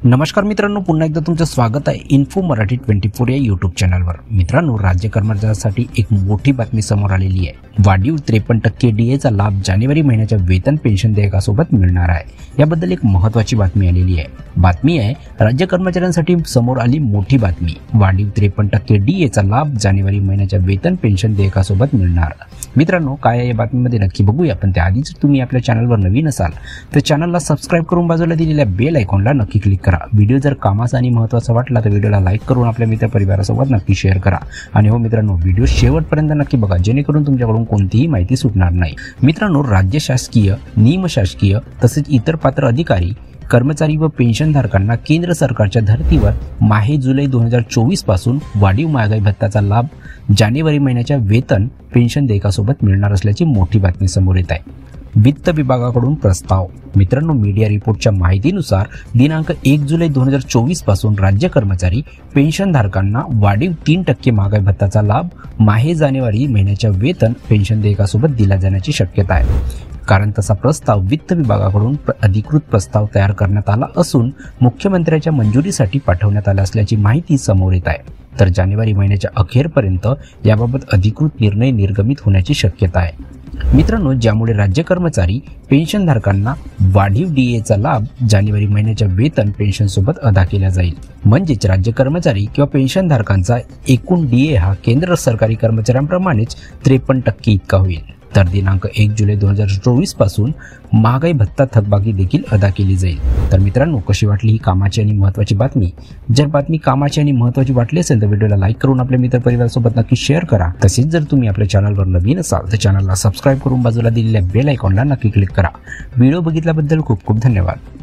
नमस्कार मित्रांनो, पुन्हा एकदा तुमचं स्वागत आहे इन्फो मराठी 24 या यूट्यूब चॅनलवर। मित्रांनो, राज्य कर्मचाऱ्यांसाठी एक मोठी बातमी समोर आलेली आहे। वाढीव 53% डीएचा लाभ जानेवारी महिन्याच्या वेतन पेन्शन देयकासोबत मिळणार आहे। याबद्दल एक महत्त्वाची बातमी आलेली आहे। बातमी आहे राज्य कर्मचाऱ्यांसाठी समोर आली मोठी बातमी। वाढीव 53% डीएचा लाभ जानेवारी महिन्याच्या वेतन पेन्शन देयकासोबत मिळणार। मित्रांनो, काय आहे या बातमीमध्ये नक्की बघूया, पण त्याआधी जर तुम्ही आपल्या चॅनलवर नवीन असाल तर चॅनलला सबस्क्राइब करून बाजूला दिलेल्या बेल आयकॉनला नक्की क्लिक करा। व्हिडिओ जर कामाचा आणि महत्त्वाचा वाटला तर व्हिडिओला लाईक करून आपल्या मित्र परिवारासोबत नक्की शेअर करा। आणि हो मित्रांनो, व्हिडिओ शेवटपर्यंत नक्की बघा, जेणेकरून तुमच्याकडून कोणतीही माहिती सुटणार नाही। मित्रांनो, राज्य शासकीय, निमशासकीय तसेच इतर पात्र अधिकारी, कर्मचारी व पेन्शनधारकांना केंद्र सरकारच्या धर्तीवर माहे जुलै 2024 पासून वाढीव महागाई भत्त्याचा लाभ जानेवारी महिन्याच्या वेतन पेन्शन देयकासोबत मिळणार असल्याची मोठी बातमी समोर येत आहे। वित्त विभागाकडून प्रस्ताव। मित्रांनो, मीडिया रिपोर्टच्या माहितीनुसार दिनांक 1 जुलै 2024 पासून राज्य कर्मचारी पेन्शनधारकांना वाढीव 3% महागाई भत्त्याचा लाभ माहे जानेवारी महिन्याच्या वेतन पेन्शन देयकासोबत दिला जाण्याची शक्यता आहे। कारण तसा प्रस्ताव वित्त विभागाकडून अधिकृत प्रस्ताव तयार करण्यात आला असून मुख्यमंत्र्यांच्या मंजुरीसाठी पाठवण्यात आला असल्याची माहिती समोर येत आहे। तर जानेवारी महिन्याच्या अखेरपर्यंत याबाबत अधिकृत निर्णय निर्गमित होण्याची शक्यता आहे। मित्रांनो, ज्यामुळे राज्य कर्मचारी पेन्शनधारकांना वाढीव डीएचा लाभ जानेवारी महिन्याच्या वेतन पेन्शन सोबत अदा केला जाईल। म्हणजेच राज्य कर्मचारी किंवा पेन्शनधारकांचा एकूण डीए हा केंद्र सरकारी कर्मचाऱ्यांप्रमाणेच 53% इतका होईल। तर दिनांक 1 जुलै 2024 पासून महागाई भत्ता थकबाकी देखील अदा केली जाईल। तर मित्रांनो, कशी वाटली ही कामाची आणि महत्त्वाची बातमी? जर बातमी कामाची आणि महत्त्वाची वाटली असेल तर व्हिडिओला लाईक करून आपल्या मित्र परिवारासोबत नक्की शेअर करा। तसेच जर तुम्ही आपल्या चॅनलवर नवीन असाल तर चॅनलला सबस्क्राइब करून बाजूला दिलेल्या बेल आयकॉनला नक्की क्लिक करा। व्हिडिओ बघितल्याबद्दल खूप खूप धन्यवाद।